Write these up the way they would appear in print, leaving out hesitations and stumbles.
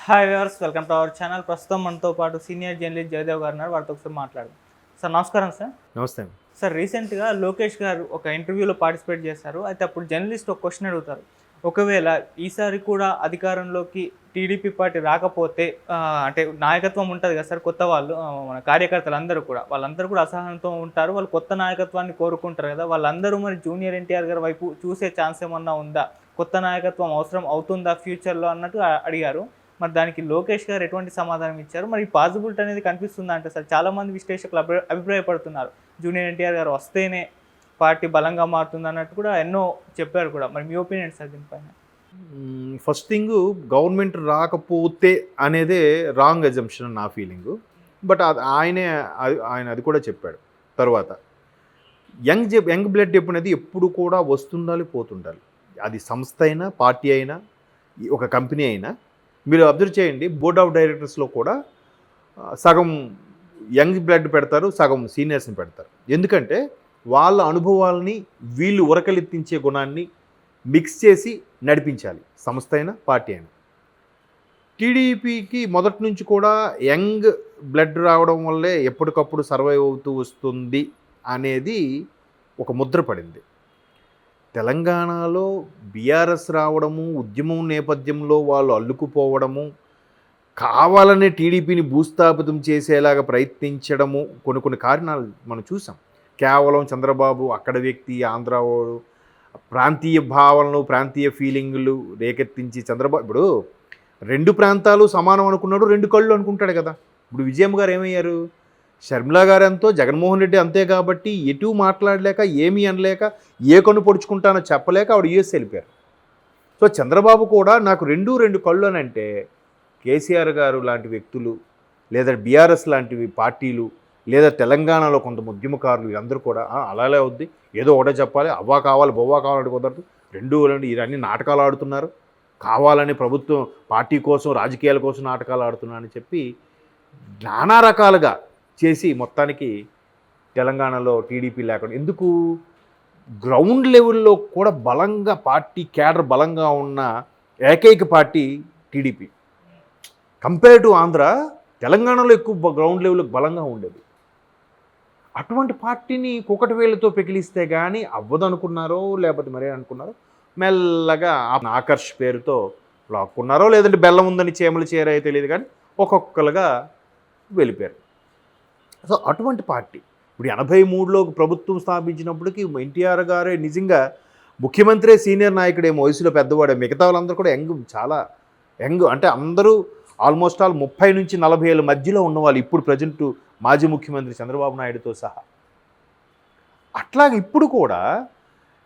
Hi viewers, welcome to our channel. ప్రస్తుతం మనతో పాటు సీనియర్ జర్నలిస్ట్ జయదేవ్ గారు ఉన్నారు. వారితో ఒకసారి మాట్లాడదాం. సార్ నమస్కారం. సార్ నమస్తే అండి. సార్ రీసెంట్గా లోకేష్ గారు ఒక ఇంటర్వ్యూలో పార్టిసిపేట్ చేశారు. అయితే అప్పుడు జర్నలిస్ట్ ఒక క్వశ్చన్ అడుగుతారు, ఒకవేళ ఈసారి కూడా అధికారంలోకి టీడీపీ పార్టీ రాకపోతే అంటే నాయకత్వం ఉంటుంది కదా సార్, కొత్త వాళ్ళు మన కార్యకర్తలు అందరూ కూడా వాళ్ళందరూ కూడా అసహనంతో ఉంటారు. వాళ్ళు కొత్త నాయకత్వాన్ని కోరుకుంటారు కదా, వాళ్ళందరూ మరి జూనియర్ ఎన్టీఆర్ గారి వైపు చూసే ఛాన్స్ ఏమన్నా ఉందా, కొత్త నాయకత్వం అవసరం అవుతుందా ఫ్యూచర్లో అన్నట్టు అడిగారు. మరి దానికి లోకేష్ గారు ఎటువంటి సమాధానం ఇచ్చారు, మరి పాసిబిలిటీ అనేది కనిపిస్తుందా అంటే సార్ చాలామంది విశ్లేషకులు అభిప్రాయపడుతున్నారు జూనియర్ ఎన్టీఆర్ గారు వస్తేనే పార్టీ బలంగా మారుతుంది అన్నట్టు కూడా ఎన్నో చెప్పారు కూడా. మరి మీ ఒపీనియన్ సార్ దీనిపైన? ఫస్ట్ థింగ్, గవర్నమెంట్ రాకపోతే అనేదే రాంగ్ అజంప్షన్ నా ఫీలింగు. బట్ ఆయన అది కూడా చెప్పాడు. తర్వాత యంగ్ బ్లడ్ అనేది ఎప్పుడు కూడా వస్తుండాలి పోతుండాలి. అది సంస్థ అయినా పార్టీ అయినా ఒక కంపెనీ అయినా మీరు అబ్జర్వ్ చేయండి, బోర్డ్ ఆఫ్ డైరెక్టర్స్లో కూడా సగం యంగ్ బ్లడ్ పెడతారు, సగం సీనియర్స్ని పెడతారు. ఎందుకంటే వాళ్ళ అనుభవాలని వీళ్ళు ఉరకలెత్తించే గుణాన్ని మిక్స్ చేసి నడిపించాలి సంస్థ అయినా పార్టీ అయినా. టీడీపీకి మొదటి నుంచి కూడా యంగ్ బ్లడ్ రావడం వల్లే ఎప్పటికప్పుడు సర్వైవ్ అవుతూ వస్తుంది అనేది ఒక ముద్ర పడింది. తెలంగాణలో బీఆర్ఎస్ రావడము, ఉద్యమం నేపథ్యంలో వాళ్ళు అల్లుకుపోవడము, కావాలనే టీడీపీని భూస్థాపితం చేసేలాగా ప్రయత్నించడము, కొన్ని కారణాలు మనం చూసాం. కేవలం చంద్రబాబు అక్కడ వ్యక్తి, ఆంధ్రావాడు, ప్రాంతీయ భావనలు ప్రాంతీయ ఫీలింగులు రేకెత్తించి చంద్రబాబు ఇప్పుడు రెండు ప్రాంతాలు సమానం అనుకున్నాడు, రెండు కళ్ళు అనుకుంటాడు కదా. ఇప్పుడు విజయమ్మ గారు ఏమయ్యారు, షర్మిలా గారు ఎంతో, జగన్మోహన్ రెడ్డి అంతే. కాబట్టి ఎటు మాట్లాడలేక, ఏమీ అనలేక, ఏ కన్ను పొడుచుకుంటానో చెప్పలేక ఆవిడ యూఎస్ వెళ్ళిపోయారు. సో చంద్రబాబు కూడా నాకు రెండు కళ్ళు అని అంటే, కేసీఆర్ గారు లాంటి వ్యక్తులు, లేదా బీఆర్ఎస్ లాంటివి పార్టీలు, లేదా తెలంగాణలో కొంత ఉద్యమకారులు, వీళ్ళందరూ కూడా అలాగే అవుద్ది, ఏదో ఒకటే చెప్పాలి, అవ్వా కావాలి బొవ్వా కావాలంటే కుదరదు, రెండు ఇవన్నీ నాటకాలు ఆడుతున్నారు, కావాలని ప్రభుత్వం పార్టీ కోసం రాజకీయాల కోసం నాటకాలు ఆడుతున్నారని చెప్పి నానా రకాలుగా చేసి మొత్తానికి తెలంగాణలో టీడీపీ లేకుండా, ఎందుకు గ్రౌండ్ లెవెల్లో కూడా బలంగా పార్టీ క్యాడర్ బలంగా ఉన్న ఏకైక party TDP. Compare to Andhra, తెలంగాణలో ఎక్కువ గ్రౌండ్ లెవెల్లో బలంగా ఉండేది. అటువంటి పార్టీని కుకటి వేళ్ళతో పెకిలిస్తే కానీ అవ్వదనుకున్నారో, లేకపోతే మరే అనుకున్నారో, మెల్లగా ఆకర్ష్ పేరుతో లాక్కున్నారో, లేదంటే బెల్లం ఉందని చేమలు చేరాయో తెలియదు, కానీ ఒక్కొక్కరుగా వెళ్ళిపోయారు. సో అటువంటి పార్టీ ఇప్పుడు 83లో ప్రభుత్వం స్థాపించినప్పటికీ ఎన్టీఆర్ గారే నిజంగా ముఖ్యమంత్రి, సీనియర్ నాయకుడేమో, వయసులో పెద్దవాడే, మిగతా వాళ్ళందరూ కూడా చాలా యంగ్. అంటే అందరూ ఆల్మోస్ట్ 30 నుంచి 40 ఏళ్ళ మధ్యలో ఉన్నవాళ్ళు, ఇప్పుడు ప్రజెంట్ మాజీ ముఖ్యమంత్రి చంద్రబాబు నాయుడుతో సహా. అట్లాగే ఇప్పుడు కూడా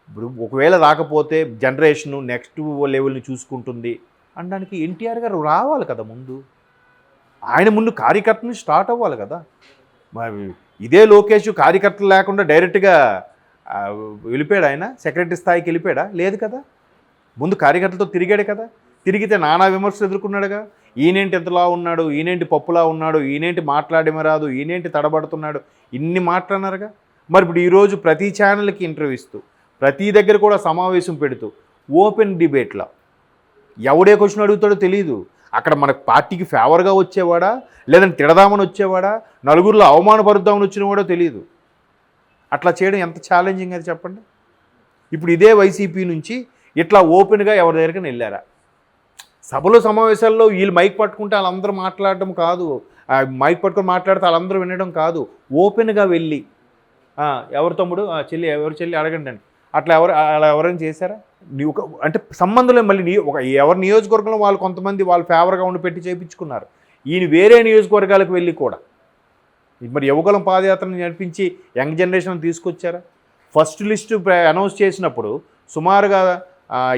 ఇప్పుడు ఒకవేళ రాకపోతే జనరేషను నెక్స్ట్ లెవెల్ని చూసుకుంటుంది అనడానికి ఎన్టీఆర్ గారు రావాలి కదా ముందు. ఆయన ముందు కార్యకర్తని స్టార్ట్ అవ్వాలి కదా. మరి ఇదే లోకేష్ కార్యకర్తలు లేకుండా డైరెక్ట్గా వెళ్ళిపోయాడు, ఆయన సెక్రటరీ స్థాయికి వెళ్ళిపోయాడా? లేదు కదా. ముందు కార్యకర్తలతో తిరిగాడు కదా. తిరిగితే నానా విమర్శలు ఎదుర్కొన్నాడుగా. ఈయనేంటి ఎంతలా ఉన్నాడు, ఈయనేంటి పప్పులా ఉన్నాడు, ఈయనేంటి మాట్లాడేమే రాదు, ఈయనేంటి తడబడుతున్నాడు, ఇన్ని మాట్లాడినారుగా. మరి ఇప్పుడు ఈరోజు ప్రతి ఛానల్కి ఇంటర్వ్యూ ఇస్తూ, ప్రతి దగ్గర కూడా సమావేశం పెడుతూ, ఓపెన్ డిబేట్లో ఎవడే క్వశ్చన్ అడుగుతాడో తెలియదు. అక్కడ మన పార్టీకి ఫేవర్గా వచ్చేవాడా, లేదంటే తిడదామని వచ్చేవాడా, నలుగురిలో అవమానపరుద్దామని వచ్చినవాడో తెలియదు. అట్లా చేయడం ఎంత ఛాలెంజింగ్ అది చెప్పండి. ఇప్పుడు ఇదే వైసీపీ నుంచి ఇట్లా ఓపెన్గా ఎవరి దగ్గరికి వెళ్ళారా? సభలో సమావేశాల్లో వీళ్ళు మైక్ పట్టుకుంటే వాళ్ళందరూ మాట్లాడడం కాదు, మైక్ పట్టుకొని మాట్లాడితే వాళ్ళందరూ వినడం కాదు, ఓపెన్గా వెళ్ళి ఎవరు తమ్ముడు, చెల్లి ఎవరు చెల్లి అడగండి అని అట్లా అలా ఎవరైనా చేశారా? ఒక అంటే సంబంధంలో మళ్ళీ ఎవరి నియోజకవర్గంలో వాళ్ళు కొంతమంది వాళ్ళు ఫేవర్గా ఉండి పెట్టి చేయించుకున్నారు. ఈయన వేరే నియోజకవర్గాలకు వెళ్ళి కూడా మరి యువకులం పాదయాత్రను నడిపించి యంగ్ జనరేషన్ తీసుకొచ్చారా? ఫస్ట్ లిస్టు అనౌన్స్ చేసినప్పుడు సుమారుగా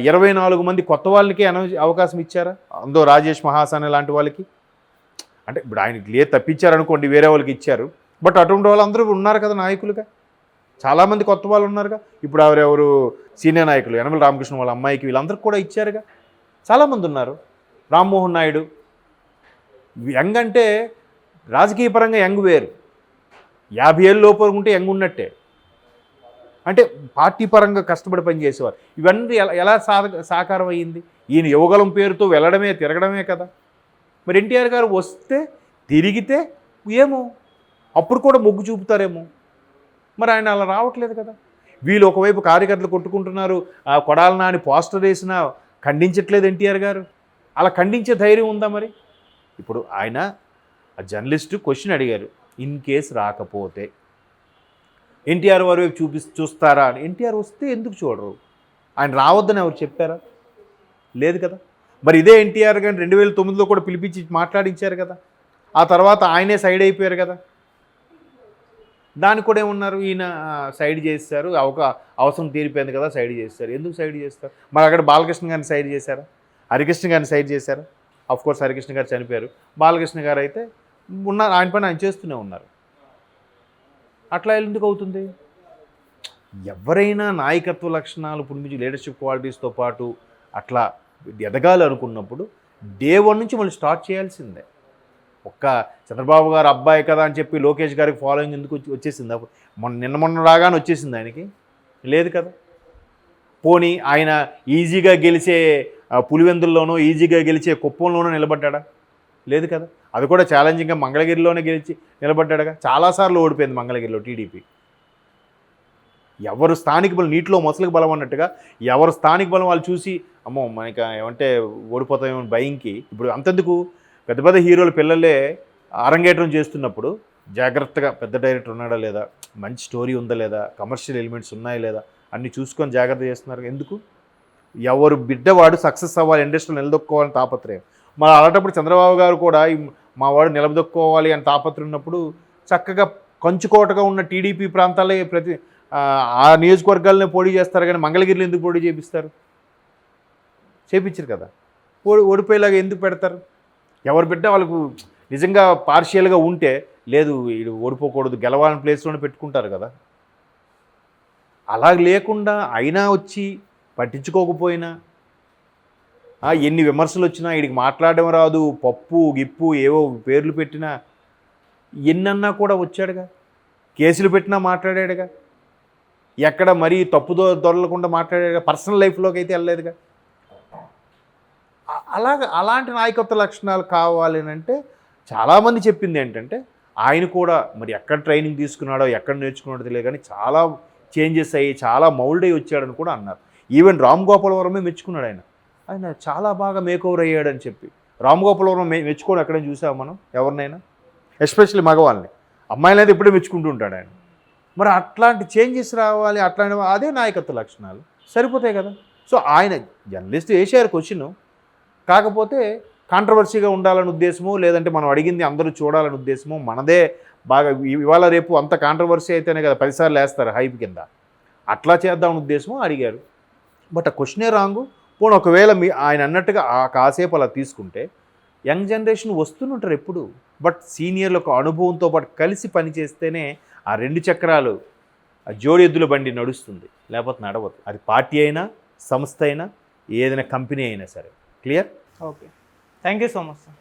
24 మంది కొత్త వాళ్ళకి అవకాశం ఇచ్చారా? అందులో రాజేష్ మహాసాని లాంటి వాళ్ళకి. అంటే ఇప్పుడు ఆయనకి లేదు తప్పించారనుకోండి, వేరే వాళ్ళకి ఇచ్చారు. బట్ అటువంటి వాళ్ళందరూ ఉన్నారు కదా నాయకులుగా, చాలామంది కొత్త వాళ్ళు ఉన్నారుగా. ఇప్పుడు ఎవరెవరు సీనియర్ నాయకులు, యనమల రామకృష్ణ వాళ్ళ అమ్మాయికి, వీళ్ళందరికీ కూడా ఇచ్చారుగా. చాలామంది ఉన్నారు. రామ్మోహన్ నాయుడు యంగ్ అంటే రాజకీయ పరంగా యంగ్ వేరు, 50 ఏళ్ళ లోపు ఉంటే యంగ్ ఉన్నట్టే. అంటే పార్టీ పరంగా కష్టపడి పనిచేసేవారు. ఇవన్నీ ఎలా సాకారం అయ్యింది? ఈయన యువగలం పేరుతో వెళ్ళడమే తిరగడమే కదా. మరి ఎన్టీఆర్ గారు వస్తే తిరిగితే ఏమో అప్పుడు కూడా మొగ్గు చూపుతారేమో. మరి ఆయన అలా రావట్లేదు కదా. వీళ్ళు ఒకవైపు కార్యకర్తలు కొట్టుకుంటున్నారు, ఆ కొడాల నాని పోస్టర్ వేసినా ఖండించట్లేదు ఎన్టీఆర్ గారు. అలా ఖండించే ధైర్యం ఉందా మరి? ఇప్పుడు ఆయన ఆ జర్నలిస్టు క్వశ్చన్ అడిగారు, ఇన్ కేస్ రాకపోతే ఎన్టీఆర్ వారి వైపు చూస్తారా అని. ఎన్టీఆర్ వస్తే ఎందుకు చూడరు? ఆయన రావద్దని ఎవరు చెప్పారా? లేదు కదా. మరి ఇదే ఎన్టీఆర్ గారిని 2009లో కూడా పిలిపించి మాట్లాడించారు కదా. ఆ తర్వాత ఆయనే సైడ్ అయిపోయారు కదా. దానికి కూడా ఏమన్నారు, ఈయన సైడ్ చేస్తారు, అవసరం తీరిపోయింది కదా సైడ్ చేస్తారు. ఎందుకు సైడ్ చేస్తారు? మరి అక్కడ బాలకృష్ణ గారిని సైడ్ చేశారా? హరికృష్ణ గారిని సైడ్ చేశారా? కోర్స్ హరికృష్ణ గారు చనిపోయారు. బాలకృష్ణ గారు అయితే ఉన్నారు, ఆయన పని ఆయన చేస్తూనే ఉన్నారు. అట్లా ఎందుకు అవుతుంది? ఎవరైనా నాయకత్వ లక్షణాలు పుణిమించి లీడర్షిప్ క్వాలిటీస్తో పాటు అట్లా ఎదగాలి అనుకున్నప్పుడు డే 1 నుంచి మళ్ళీ స్టార్ట్ చేయాల్సిందే. ఒక్క చంద్రబాబు గారు అబ్బాయి కదా అని చెప్పి లోకేష్ గారికి ఫాలోయింగ్ ఎందుకు వచ్చేసింది? మొన్న రాగానే వచ్చేసింది ఆయనకి? లేదు కదా. పోనీ ఆయన ఈజీగా గెలిచే పులివెందుల్లోనో ఈజీగా గెలిచే కుప్పంలోనో నిలబడ్డా? లేదు కదా. అది కూడా ఛాలెంజింగ్గా మంగళగిరిలోనే గెలిచి నిలబడ్డాడుగా. చాలాసార్లు ఓడిపోయింది మంగళగిరిలో టీడీపీ. ఎవరు స్థానిక బలం, నీటిలో మొసలికి బలం అన్నట్టుగా ఎవరు స్థానిక బలం వాళ్ళు చూసి అమ్మో మనకి ఏమంటే ఓడిపోతామేమో భయంకి. ఇప్పుడు అంతెందుకు, పెద్ద పెద్ద హీరోల పిల్లలే అరంగేట్రం చేస్తున్నప్పుడు జాగ్రత్తగా పెద్ద డైరెక్టర్ ఉన్నాడా లేదా, మంచి స్టోరీ ఉందా లేదా, కమర్షియల్ ఎలిమెంట్స్ ఉన్నాయా లేదా అన్నీ చూసుకొని జాగ్రత్త చేస్తున్నారు. ఎందుకు? ఎవరు బిడ్డవాడు సక్సెస్ అవ్వాలి, ఇండస్ట్రీలో నిలదొక్కోవాలని తాపత్రయం. మరి అలాంటప్పుడు చంద్రబాబు గారు కూడా మా వాడు నిలదొక్కోవాలి అని తాపత్రయం ఉన్నప్పుడు చక్కగా కంచుకోటగా ఉన్న టీడీపీ ప్రాంతాలే ఆ నియోజకవర్గాలనే పోటీ చేస్తారు, కానీ మంగళగిరిలో ఎందుకు పోటీ చేపిస్తారు? చేపించరు కదా. ఓడిపోయేలాగా ఎందుకు పెడతారు? ఎవరి బిడ్డ వాళ్ళకు నిజంగా పార్షియల్గా ఉంటే లేదు వీడు ఓడిపోకూడదు గెలవాలని ప్లేస్లోనే పెట్టుకుంటారు కదా. అలా లేకుండా అయినా వచ్చి పట్టించుకోకపోయినా ఎన్ని విమర్శలు వచ్చినా వీడికి మాట్లాడడం రాదు, పప్పు గిప్పు ఏవో పేర్లు పెట్టినా ఎన్నన్నా కూడా వచ్చాడుగా, కేసులు పెట్టినా మాట్లాడాడుగా, ఎక్కడ మరీ తప్పుదో దొరలకుండా మాట్లాడాడుగా, పర్సనల్ లైఫ్లోకి అయితే వెళ్ళలేదుగా. అలాంటి నాయకత్వ లక్షణాలు కావాలి అంటే చాలామంది చెప్పింది ఏంటంటే ఆయన కూడా మరి ఎక్కడ ట్రైనింగ్ తీసుకున్నాడో ఎక్కడ నేర్చుకున్నాడో తెలియదు, కానీ చాలా చేంజెస్ అయ్యి చాలా మౌల్డ్ అయ్యి వచ్చాడని కూడా అన్నారు. ఈవెన్ రామ్ గోపాల్ వర్మే మెచ్చుకున్నాడు ఆయన చాలా బాగా మేకోవర్ అయ్యాడని చెప్పి. రామ్ గోపాల్ వర్మ మెచ్చుకోవడం ఎక్కడైనా చూసాము మనం ఎవరినైనా, ఎస్పెషల్లీ మగవాళ్ళని. అమ్మాయిలు అయితే ఎప్పుడూ మెచ్చుకుంటూ ఉంటాడు ఆయన. మరి అట్లాంటి చేంజెస్ రావాలి, అట్లాంటి అదే నాయకత్వ లక్షణాలు సరిపోతాయి కదా. సో ఆయన జర్నలిస్ట్ వేసారు క్వశ్చన్, కాకపోతే కాంట్రవర్సీగా ఉండాలని ఉద్దేశమో లేదంటే మనం అడిగింది అందరూ చూడాలని ఉద్దేశమో మనదే బాగా ఇవాళ రేపు అంత కాంట్రవర్సీ అయితేనే కదా 10 సార్లు వేస్తారు హైప్ కింద, అట్లా చేద్దామని ఉద్దేశమో అడిగారు. బట్ ఆ క్వశ్చనే రాంగు. పోనీ ఒకవేళ ఆయన అన్నట్టుగా కాసేపు అలా తీసుకుంటే యంగ్ జనరేషన్ వస్తుంటారు ఎప్పుడు, బట్ సీనియర్లకు అనుభవంతో పాటు కలిసి పనిచేస్తేనే ఆ 2 చక్రాలు ఆ జోడి ఎద్దుల బండి నడుస్తుంది, లేకపోతే నడవదు. అది పార్టీ అయినా సంస్థ అయినా ఏదైనా కంపెనీ అయినా సరే. Clear? Okay, thank you so much sir.